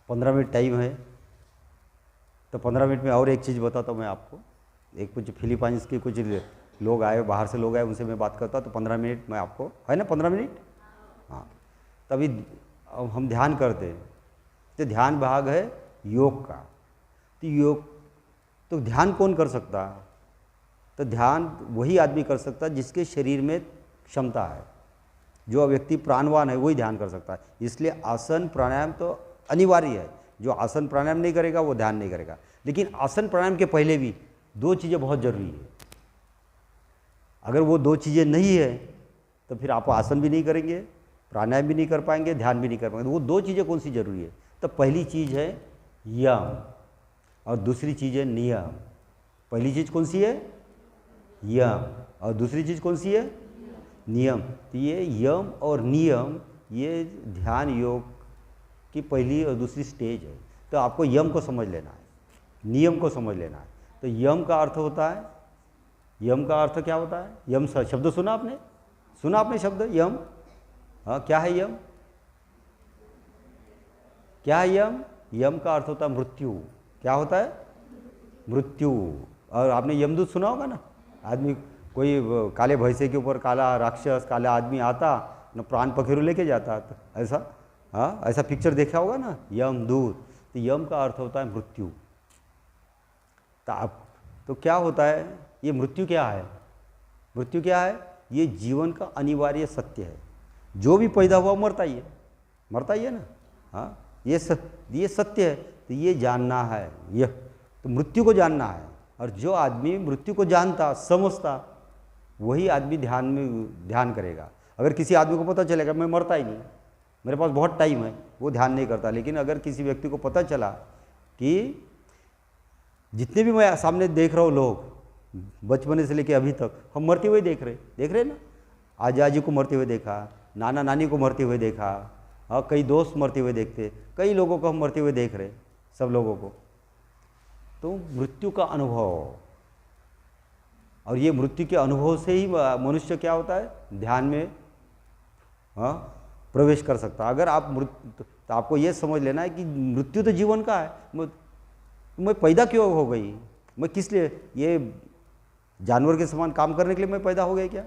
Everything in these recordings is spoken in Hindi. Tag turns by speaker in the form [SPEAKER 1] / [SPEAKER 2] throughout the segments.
[SPEAKER 1] 15 मिनट टाइम है, तो 15 मिनट में और एक चीज़ बताता हूँ मैं आपको। एक कुछ फिलीपाइंस के कुछ लोग आए, बाहर से लोग आए, उनसे मैं बात करता, तो 15 मिनट मैं आपको, है ना 15 मिनट, हाँ। तभी अब हम ध्यान करते हैं, तो ध्यान भाग है योग का। तो योग, तो ध्यान कौन कर सकता है? तो ध्यान वही आदमी कर सकता है जिसके शरीर में क्षमता है। जो व्यक्ति प्राणवान है वही ध्यान कर सकता है। इसलिए आसन प्राणायाम तो अनिवार्य है। जो आसन प्राणायाम नहीं करेगा वो ध्यान नहीं करेगा। लेकिन आसन प्राणायाम के पहले भी 2 चीज़ें बहुत ज़रूरी है। अगर वो 2 चीज़ें नहीं है तो फिर आप आसन भी नहीं करेंगे, प्राणायाम भी नहीं कर पाएंगे, ध्यान भी नहीं कर पाएंगे। वो 2 चीज़ें कौन सी जरूरी है? तो पहली चीज़ है यम और दूसरी चीज़ है नियम। पहली चीज़ कौन सी है? यम। और दूसरी चीज़ कौन सी है? नियम। तो ये यम और नियम ये ध्यान योग की पहली और दूसरी स्टेज है। तो आपको यम को समझ लेना है, नियम को समझ लेना है। तो यम का अर्थ होता है, यम का अर्थ क्या होता है? यम शब्द सुना आपने? सुना आपने शब्द यम? हाँ, क्या है यम? क्या है यम? यम का अर्थ होता है मृत्यु। क्या होता है? मृत्यु। और आपने यमदूत सुना होगा ना। आदमी कोई काले भैंसे के ऊपर काला राक्षस, काला आदमी आता न, प्राण पखेरु लेके जाता, तो ऐसा, हाँ, ऐसा पिक्चर देखा होगा ना, यमदूत। तो यम का अर्थ होता है मृत्यु। तो क्या होता है ये मृत्यु? क्या है मृत्यु? क्या है? ये जीवन का अनिवार्य सत्य है। जो भी पैदा हुआ मरता ही है, मरता ही है ना, हाँ, ये सत्य है। तो ये जानना है, यह तो मृत्यु को जानना है। और जो आदमी मृत्यु को जानता, समझता, वही आदमी ध्यान करेगा। अगर किसी आदमी को पता चलेगा मैं मरता ही नहीं, मेरे पास बहुत टाइम है, वो ध्यान नहीं करता। लेकिन अगर किसी व्यक्ति को पता चला कि जितने भी मैं सामने देख रहा हूँ लोग, बचपन से लेके अभी तक हम मरते हुए देख रहे ना। आजा जी को मरते हुए देखा, नाना नानी को मरते हुए देखा, और कई दोस्त मरते हुए देखते, कई लोगों को हम मरते हुए देख रहे, सब लोगों को। तो मृत्यु का अनुभव, और ये मृत्यु के अनुभव से ही मनुष्य क्या होता है? ध्यान में, हाँ, प्रवेश कर सकता है। अगर आप तो आपको ये समझ लेना है कि मृत्यु तो जीवन का है। मैं पैदा क्यों हो गई? मैं किस लिए? ये जानवर के समान काम करने के लिए मैं पैदा हो गई क्या?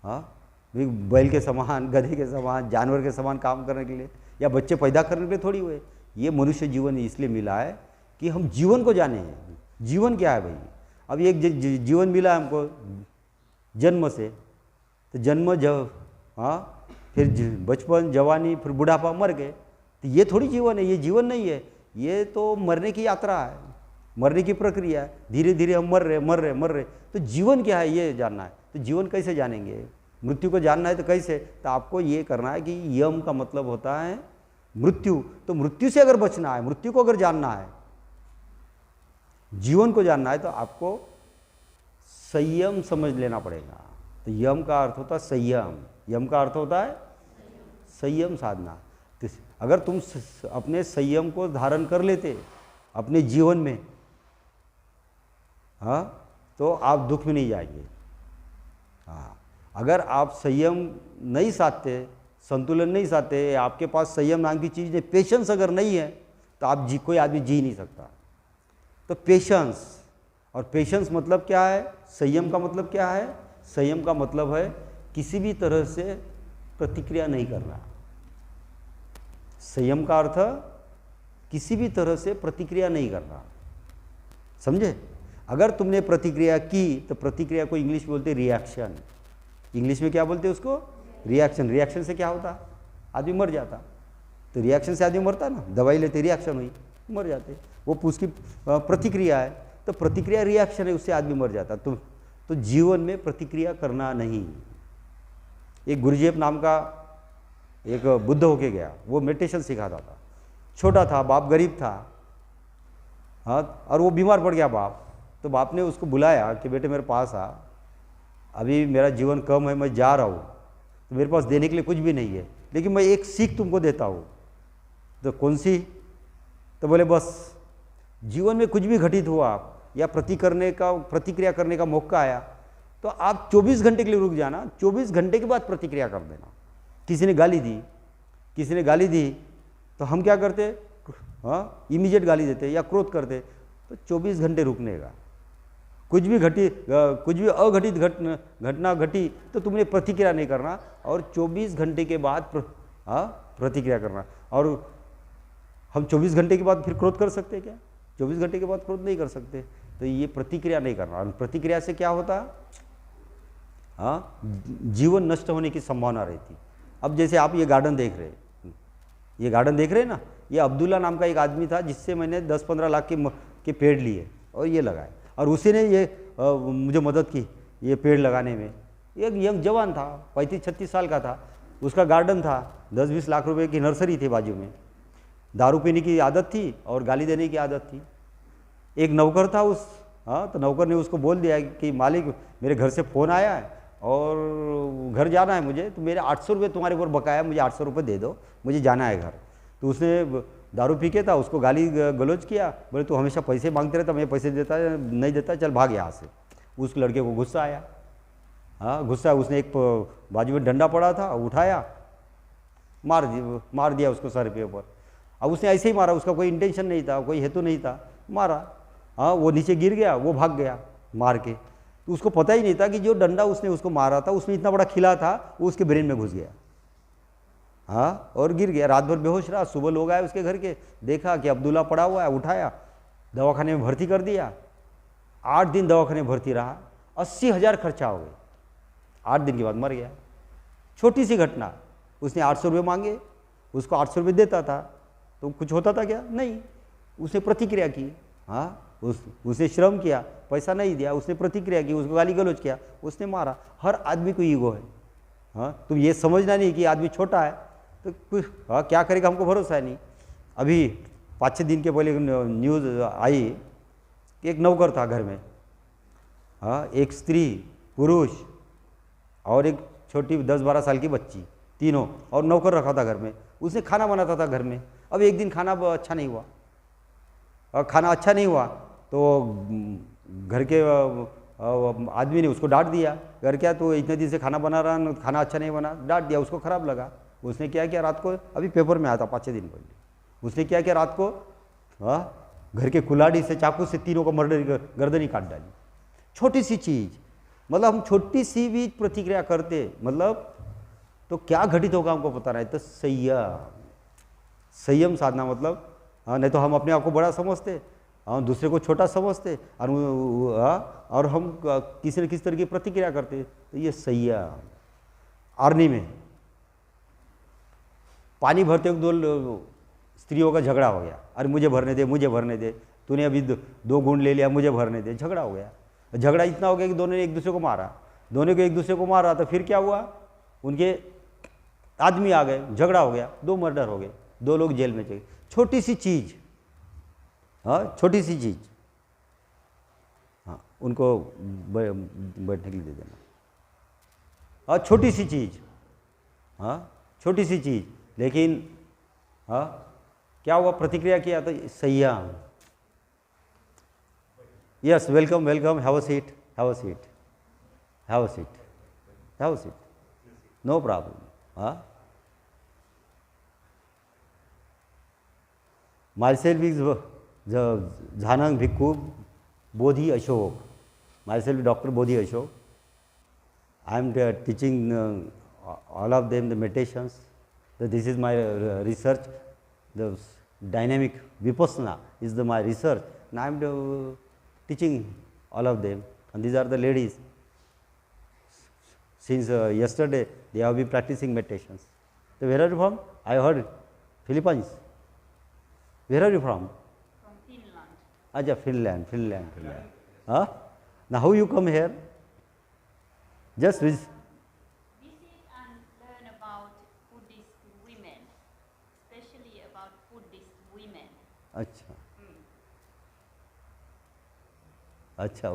[SPEAKER 1] हाँ, बैल के समान, गधे के समान, जानवर के समान काम करने के लिए, या बच्चे पैदा करने के लिए थोड़ी हुए। ये मनुष्य जीवन इसलिए मिला है कि हम जीवन को जाने हैं। जीवन क्या है भाई? अब एक जीवन मिला हमको जन्म से, तो जन्म जब, हाँ, फिर बचपन, जवानी, फिर बुढ़ापा, मर गए। तो ये थोड़ी जीवन है, ये जीवन नहीं है। ये तो मरने की यात्रा है, मरने की प्रक्रिया है। धीरे धीरे हम मर रहे। तो जीवन क्या है ये जानना है। तो जीवन कैसे जानेंगे? मृत्यु को जानना है तो कैसे? तो आपको ये करना है कि यम का मतलब होता है मृत्यु। तो मृत्यु से अगर बचना है, मृत्यु को अगर जानना है, जीवन को जानना है, तो आपको संयम समझ लेना पड़ेगा। तो यम का अर्थ होता है संयम। यम का अर्थ होता है संयम साधना। तो अगर तुम अपने संयम को धारण कर लेते अपने जीवन में, हाँ, तो आप दुख में नहीं जाएंगे। हाँ, अगर आप संयम नहीं साधते, संतुलन नहीं साधते, आपके पास संयम नाम की चीज़ नहीं, पेशेंस अगर नहीं है, तो आप कोई आदमी जी नहीं सकता। तो पेशेंस, और पेशेंस मतलब क्या है? संयम का मतलब क्या है? संयम का मतलब है किसी भी तरह से प्रतिक्रिया नहीं करना। संयम का अर्थ किसी भी तरह से प्रतिक्रिया नहीं करना, समझे? अगर तुमने प्रतिक्रिया की तो प्रतिक्रिया को इंग्लिश में बोलते हैं रिएक्शन। इंग्लिश में क्या बोलते हैं उसको? रिएक्शन। रिएक्शन से क्या होता? आदमी मर जाता। तो रिएक्शन से आदमी मरता ना, दवाई लेते रिएक्शन हुई, मर जाते। वो उसकी प्रतिक्रिया है, तो प्रतिक्रिया रिएक्शन है, उससे आदमी मर जाता। तो जीवन में प्रतिक्रिया करना नहीं। एक गुरुजेब नाम का एक बुद्ध होके गया, वो मेडिटेशन सिखाता था। छोटा था, बाप गरीब था, हाँ, और वो बीमार पड़ गया बाप। तो बाप ने उसको बुलाया कि बेटे मेरे पास आ, अभी मेरा जीवन कम है, मैं जा रहा हूँ, तो मेरे पास देने के लिए कुछ भी नहीं है, लेकिन मैं एक सीख तुमको देता हूँ। तो कौन सी? तो बोले बस जीवन में कुछ भी घटित हुआ या प्रतिक्रिया करने का मौका आया, तो आप 24 घंटे के लिए रुक जाना, 24 घंटे के बाद प्रतिक्रिया कर देना। किसी ने गाली दी तो हम क्या करते? हाँ इमीडिएट गाली देते या क्रोध करते तो 24 घंटे रुकने का। कुछ भी अघटित घटना घटी तो तुमने प्रतिक्रिया नहीं करना और 24 घंटे के बाद प्रतिक्रिया करना। और हम 24 घंटे के बाद फिर क्रोध कर सकते हैं क्या? 24 घंटे के बाद क्रोध नहीं कर सकते। तो ये प्रतिक्रिया नहीं करना। और प्रतिक्रिया से क्या होता? जीवन नष्ट होने की संभावना रहती। अब जैसे आप ये गार्डन देख रहे हैं, ये गार्डन देख रहे हैं ना, ये अब्दुल्ला नाम का एक आदमी था जिससे मैंने 10-15 लाख के पेड़ लिए और ये लगाए, और उसी ने ये मुझे मदद की ये पेड़ लगाने में। एक यंग जवान था, 35-36 साल का था, उसका गार्डन था, 10-20 लाख रुपए की नर्सरी थी बाजू में। दारू पीने की आदत थी और गाली देने की आदत थी। एक नौकर था तो नौकर ने उसको बोल दिया कि मालिक मेरे घर से फ़ोन आया है और घर जाना है मुझे, तो मेरे 800 रुपये तुम्हारे ऊपर बकाया, मुझे 800 रुपये दे दो, मुझे जाना है घर। तो उसने दारू पी के था, उसको गाली गलौज किया, बोले तू हमेशा पैसे मांगते रहता, मैं पैसे देता नहीं देता, चल भाग यहाँ से। उस लड़के को गुस्सा आया, गुस्सा, उसने एक बाजू में डंडा पड़ा था, उठाया, मार दिया उसको सर पे ऊपर। अब उसने ऐसे ही मारा, उसका कोई इंटेंशन नहीं था, कोई हेतु नहीं था, मारा। वो नीचे गिर गया, वो भाग गया मार के। तो उसको पता ही नहीं था कि जो डंडा उसने उसको मारा था उसमें इतना बड़ा खिला था, वो उसके ब्रेन में घुस गया। और गिर गया, रात भर बेहोश रहा। सुबह लोग आए उसके घर के, देखा कि अब्दुल्ला पड़ा हुआ है, उठाया, दवाखाने में भर्ती कर दिया। 8 दिन दवाखाने में भर्ती रहा, 80,000 खर्चा हो गए। 8 दिन के बाद मर गया। छोटी सी घटना, उसने 800 रुपये मांगे, उसको 800 रुपये देता था तो कुछ होता था क्या? नहीं। उसने प्रतिक्रिया की, उसने श्रम किया, पैसा नहीं दिया, उसने प्रतिक्रिया की, उसको गाली गलौज किया, उसने मारा। हर आदमी को ईगो है। तुम ये समझना नहीं कि आदमी छोटा है तो कुछ क्या करेगा, हमको भरोसा है नहीं। अभी 5-6 दिन के पहले न्यूज़ आई कि एक नौकर था घर में, एक स्त्री, पुरुष और एक छोटी 10-12 साल की बच्ची, तीनों, और नौकर रखा था घर में। उसने खाना बनाता था घर में। अब एक दिन खाना अच्छा नहीं हुआ, खाना अच्छा नहीं हुआ तो घर के आदमी ने उसको डांट दिया, घर क्या तू इतने दिन से खाना बना रहा, खाना अच्छा नहीं बना, डांट दिया। उसको खराब लगा। उसने क्या किया, रात को, अभी पेपर में आया था 5-6 दिन पहले, उसने क्या किया, रात को घर के कुल्हाड़ी से, चाकू से तीनों को गर्दनी काट डाली। छोटी सी चीज़, मतलब हम छोटी सी भी प्रतिक्रिया करते मतलब तो क्या घटित होगा हमको पता नहीं। तो संयम साधना मतलब, नहीं तो हम अपने आप को बड़ा समझते, हम दूसरे को छोटा समझते और हम किसी न किसी तरह की प्रतिक्रिया करते। तो ये संयम। आर्मी में पानी भरते वक्त 2 स्त्रियों का झगड़ा हो गया, अरे मुझे भरने दे, मुझे भरने दे, तूने अभी 2 गुण ले लिया, मुझे भरने दे। झगड़ा हो गया। झगड़ा इतना हो गया कि दोनों ने एक दूसरे को मारा। दोनों को एक दूसरे को मारा तो फिर क्या हुआ, उनके आदमी आ गए, झगड़ा हो गया, 2 मर्डर हो गए, 2 लोग जेल में चले। छोटी सी चीज़, छोटी सी चीज़, उनको बैठने के लिए दे देना। छोटी सी चीज़, छोटी सी चीज़, लेकिन क्या हुआ, प्रतिक्रिया किया तो संयम। Yes, welcome welcome, have a seat, have a seat, have a seat, have a seat, no problem. Myself is Jhanang Bhikkhu Bodhi Ashok. Myself is Dr. Bodhi Ashok. I am teaching all of them the meditations. So this is my research. The dynamic Vipassana is my research. And I am teaching all of them. And these are the ladies. Since yesterday, they have been practicing meditations. So where are you from? I heard Philippines. Where are you from?
[SPEAKER 2] From Finland.
[SPEAKER 1] Acha, Finland. Now how you come here? Just visit
[SPEAKER 2] and learn about Buddhist women, especially about Buddhist women.
[SPEAKER 1] Acha. Acha,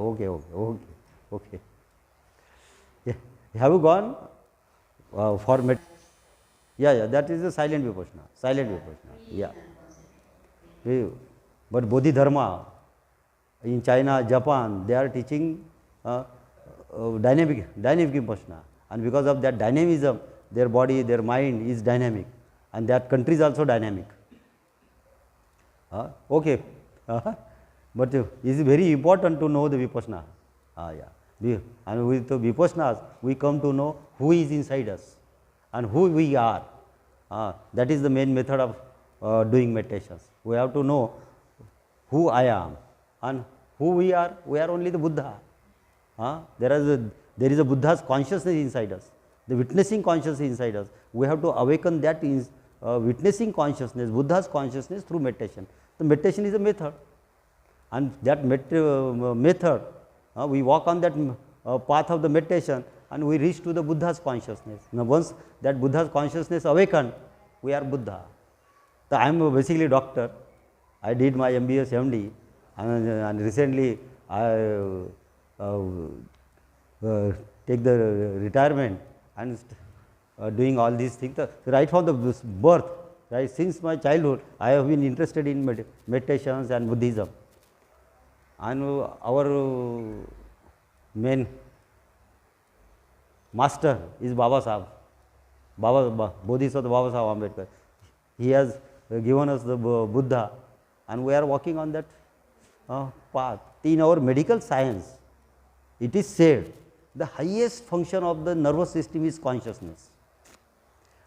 [SPEAKER 1] okay. Yeah. Have you gone for med? Yeah, that is a silent Vipassana. Yeah. But Bodhidharma in China, Japan, they are teaching dynamic Vipassana, and because of that dynamism, their body, their mind is dynamic, and that country is also dynamic. Okay. But it is very important to know the Vipassana. And with the Vipassanas, we come to know who is inside us and who we are. That is the main method of doing meditations. We have to know who I am and who we are. We are only the Buddha. There is a Buddha's consciousness inside us, the witnessing consciousness inside us. We have to awaken that witnessing consciousness, Buddha's consciousness through meditation. The meditation is a method, and that method, we walk on that path of the meditation and we reach to the Buddha's consciousness. Now, once that Buddha's consciousness awaken, we are Buddha. So, I am basically a doctor. I did my MBS, MD, and recently I take the retirement and doing all these things. Right from the birth, right since my childhood, I have been interested in meditations and Buddhism. And our main master is Baba Sahib, Bodhisattva Baba Sahib Ambedkar. He has given us the Buddha, and we are walking on that path. In our medical science, it is said the highest function of the nervous system is consciousness,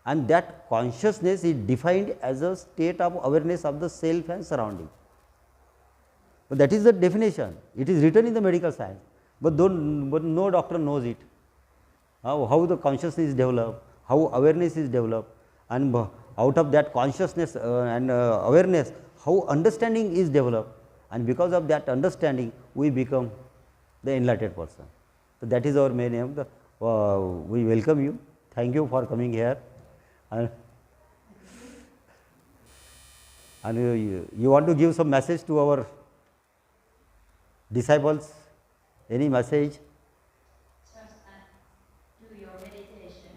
[SPEAKER 1] and that consciousness is defined as a state of awareness of the self and surrounding. So, that is the definition. It is written in the medical science, but no doctor knows it. How the consciousness is developed, how awareness is developed, and out of that consciousness and awareness, how understanding is developed, and because of that understanding, we become the enlightened person. So, that is our main aim. We welcome you. Thank you for coming here. And you want to give some message to our disciples? Any message?
[SPEAKER 2] Just do your meditation.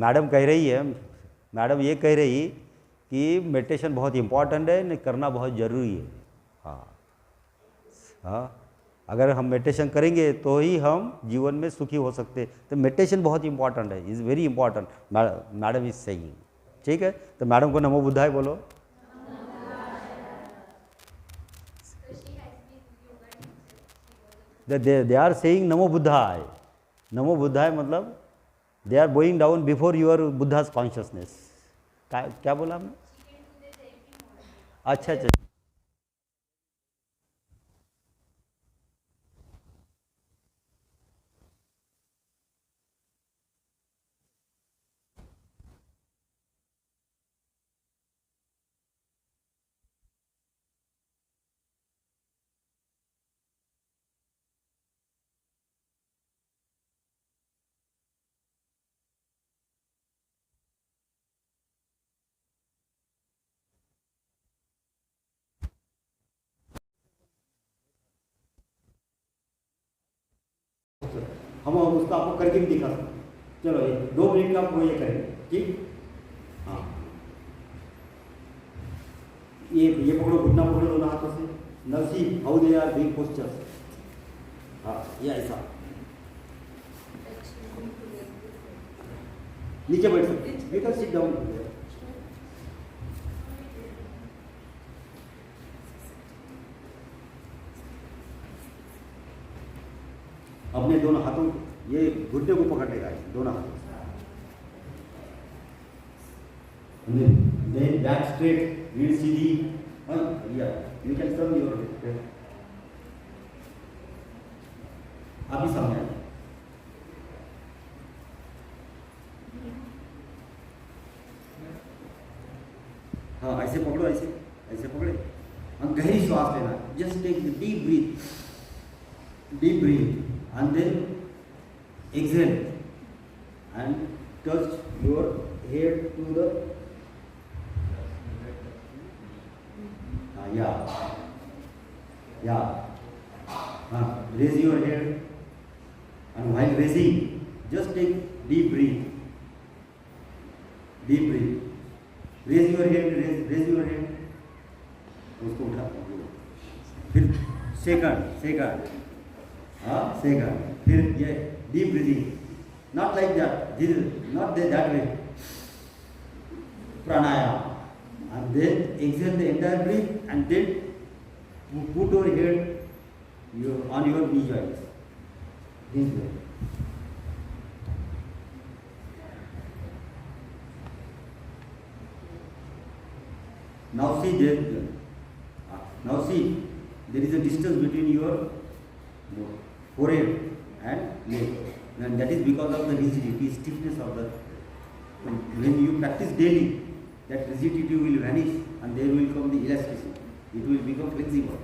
[SPEAKER 1] Madam कह रही है, मैडम ये कह रही कि मेडिटेशन बहुत इम्पॉर्टेंट है, करना बहुत ज़रूरी है. अगर हम मेडिटेशन करेंगे तो ही हम जीवन में सुखी हो सकते. तो मेडिटेशन बहुत इम्पॉर्टेंट है, is very important. Madam is saying. ठीक है, तो मैडम को नमो बुद्धाय बोलो. They are saying Namo Buddhaya. Namo Buddhaya मतलब they are bowing down before your Buddha's consciousness. क्या बोला हमने? अच्छा अच्छा. हम उसको आपको करके भी दिखा सकते. चलो ये 2 मिनट का आपको ये करेंगे. ठीक. हाँ, ये पकड़ो, घुटना पकड़ो दोनों हाथों से. नर्सी how they are being postures. हाँ, ये ऐसा नीचे बैठ सकते. You can sit down. अपने दोनों हाथों ये घुटने को पकड़ लेगा, दोनों हाथों. Then back straight, रीढ़ सीधी. You can turn your head. अभी सामने आइए. हाँ, ऐसे पकड़ो, ऐसे पकड़े. और गहरी श्वास लेना. Just take the deep breathe. And then exhale and touch your head to the raise your head, and while raising just take deep breathe. Raise your head. उसको उठा. फिर second. फिर ये deep breathing, not like that. This is not that way. Pranayama. then exhale the entire breath, and then put your head on your knee joints. This way. Now see there is a distance between your forehead and leg, and that is because of the rigidity, stiffness of the. When you practice daily, that rigidity will vanish and there will come the elasticity. It will become flexible.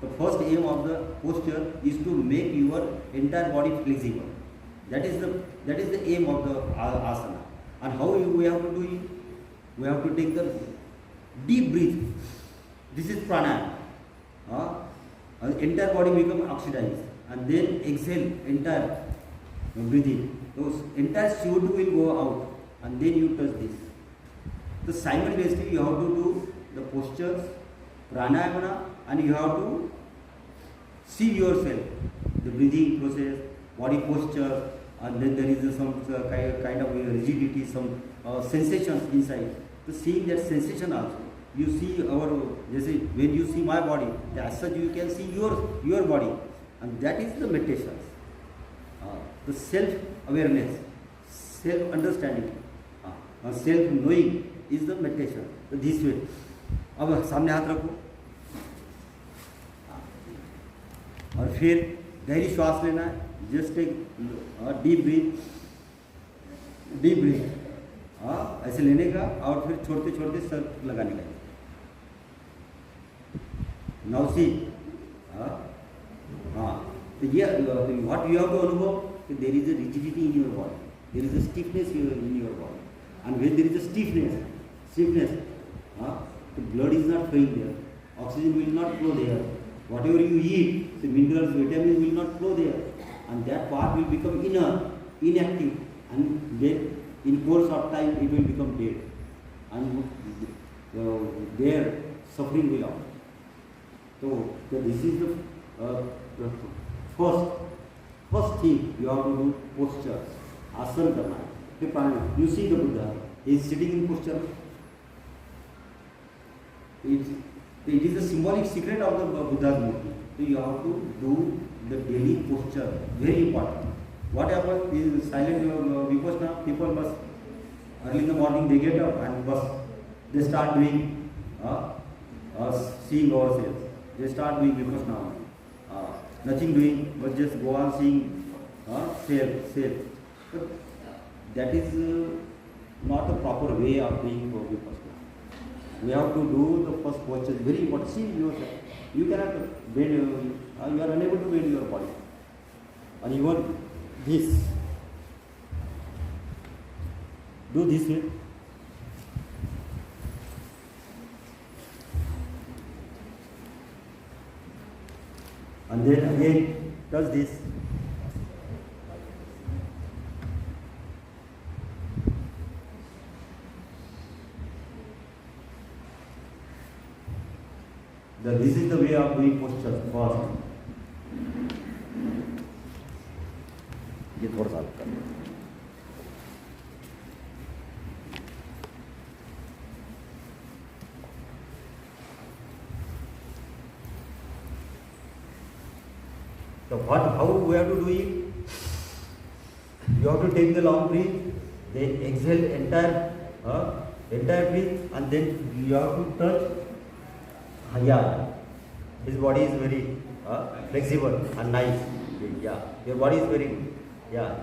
[SPEAKER 1] The first aim of the posture is to make your entire body flexible. That is the aim of the asana. And how we have to do it? We have to take the deep breath. This is pranayama. And the entire body become oxidized, and then exhale entire breathing. Those entire CO2 will go out, and then you touch this. So simultaneously you have to do the postures, pranayama, and you have to see yourself, the breathing process, body posture, and then there is some kind of rigidity, some sensations inside. So seeing that sensation also, you see when you see my body, as such you can see your body, and that is the meditation. The self-awareness, self-understanding, self-knowing is the meditation. So this way. अब सामने हाथ रखो और फिर गहरी श्वास लेना है. Just take deep breath. ऐसे लेने का और फिर छोड़ते छोड़ते सर लगाने का. नाउ सी तो ये व्हाट यू हैव टू अनुभव, there is a rigidity in your body, there is a stiffness in your body, and when there is a stiffness the blood is not flowing there, oxygen will not flow there, whatever you eat, the minerals, vitamins will not flow there, and that part will become inactive, and then in course of time it will become dead, and their suffering will out. So this is the first thing you have to do, posture, asana karna. You see the Buddha, he is sitting in posture. It is the symbolic secret of the Buddha's murti. So you have to do the daily posture, very important. What happens is silent vipassana, people must early in the morning they get up and they start doing seeing ourselves. They start doing vipassana, nothing doing but just go on seeing self. But that is not a proper way of doing vipassana. We have to do the first posture, very important. See yourself. You cannot bend, you are unable to bend your body. And even this. Do this way. And then again, touch this. This is the way of doing posture first. ये थोड़ा सा हल्का. So how we have to do it? You have to take the long breath, then exhale entire breath, and then you have to touch. His body is very flexible and nice. Yeah, your body is very good. Yeah.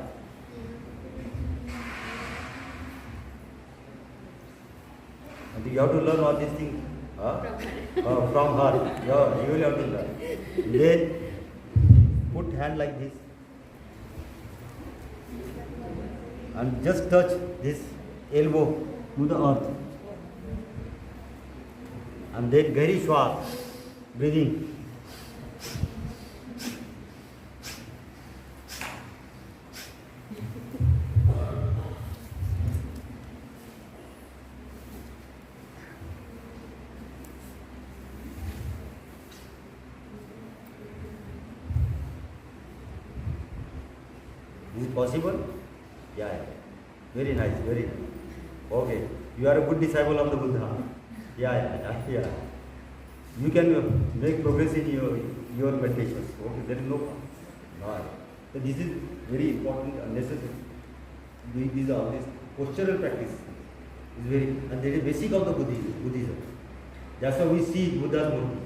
[SPEAKER 1] And you have to learn all these things from her. Yeah, you will have to learn. Then put hand like this and just touch this elbow to the earth. And then very short breathing. Is it possible? Yeah. Very nice, very nice. Okay. You are a good disciple of the Buddha. Yeah. You can make progress in your meditation. Okay, there is no problem. Right. So this is very important and necessary. These are this postural practice is very, and that is basic of the Buddhism. That's why we see Buddha's Murti.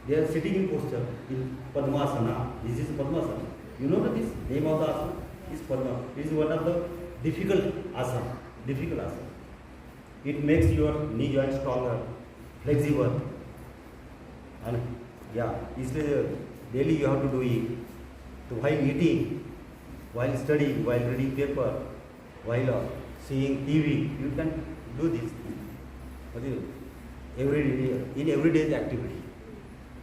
[SPEAKER 1] They are sitting in posture in Padmasana. This is Padmasana. You know that this name of the asana is Padma. It is one of the difficult asana. It makes your knee joint stronger, flexible, and इसलिए daily you have to do it. So while eating, while studying, while reading paper, while seeing TV, you can do this. In everyday activity.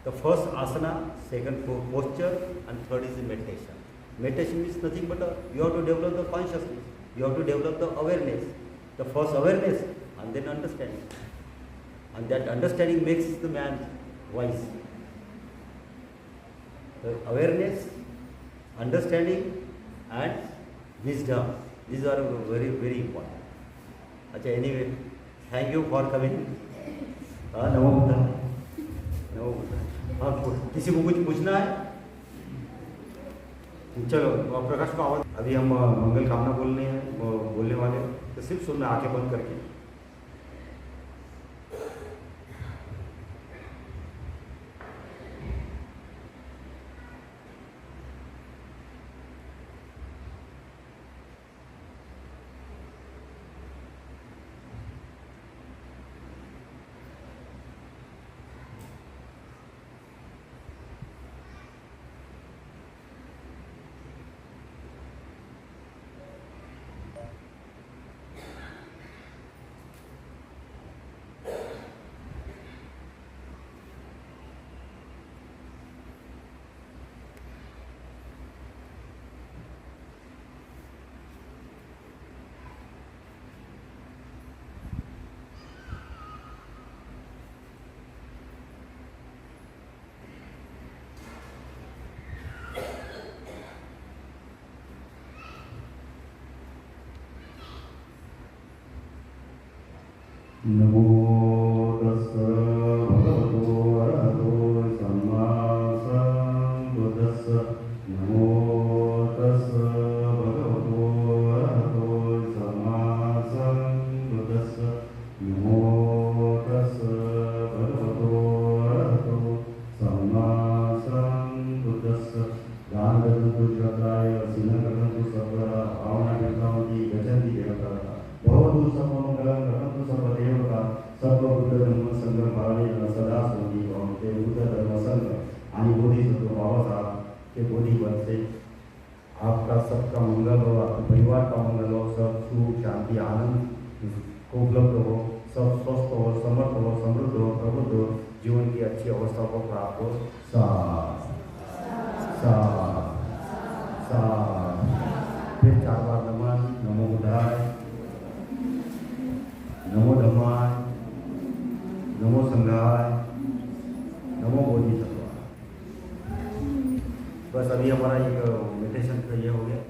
[SPEAKER 1] The first asana, second posture, and third is the meditation. Meditation is nothing but you have to develop the consciousness. You have to develop the awareness. The first awareness and then understanding. And that understanding makes the man wise. The awareness, understanding, and wisdom. These are very, very important. अच्छा, anyway, thank you for coming. नमो बुद्धाय। नमो बुद्धाय। हाँ, किसी को कुछ पूछना है? चलो, प्रकाश को आवाज। अभी हम मंगल कामना बोलने वाले हैं, तो सिर्फ सुनना, आंखें बंद करके। नमो तस्स भगवतो अरहतो सम्मा सम्बुद्धस्स। नमो तस्स भगवतो अरहतो सम्मा सम्बुद्धस्स। नमो तस्स भगवतो अरहतो सम्मा सम्बुद्धस्स। दानदत्तु श्रद्धाय सिनकर्णतु सर्वदा भावनाभिर्भवन्ति गच्छन्ति देवता। भवतु सर्वमङ्गलं रक्षन्तु सर्वदेवता। सर्वबुद्ध धर्म संघ भावेन सदा सुखी भवन्ते। बुद्ध धर्म संघ आणि बोधिसत्व भावसा के बोधिवत से आपका सबका मंगल हो, आपके परिवार का मंगल हो, सब सुख शांति आनंद को उपलब्ध हो, सब स्वस्थ हो, समर्थ हो, समृद्ध हो, प्रबुद्ध हो, जीवन की अच्छी अवस्था को प्राप्त हो। सा फिर 4 बार नमन। नमो बुद्धाय, नमो धम्माय, नमो संघाय, नमो बोधिसत्वाय। बस अभी हमारा एक मेडिटेशन का ये हो गया।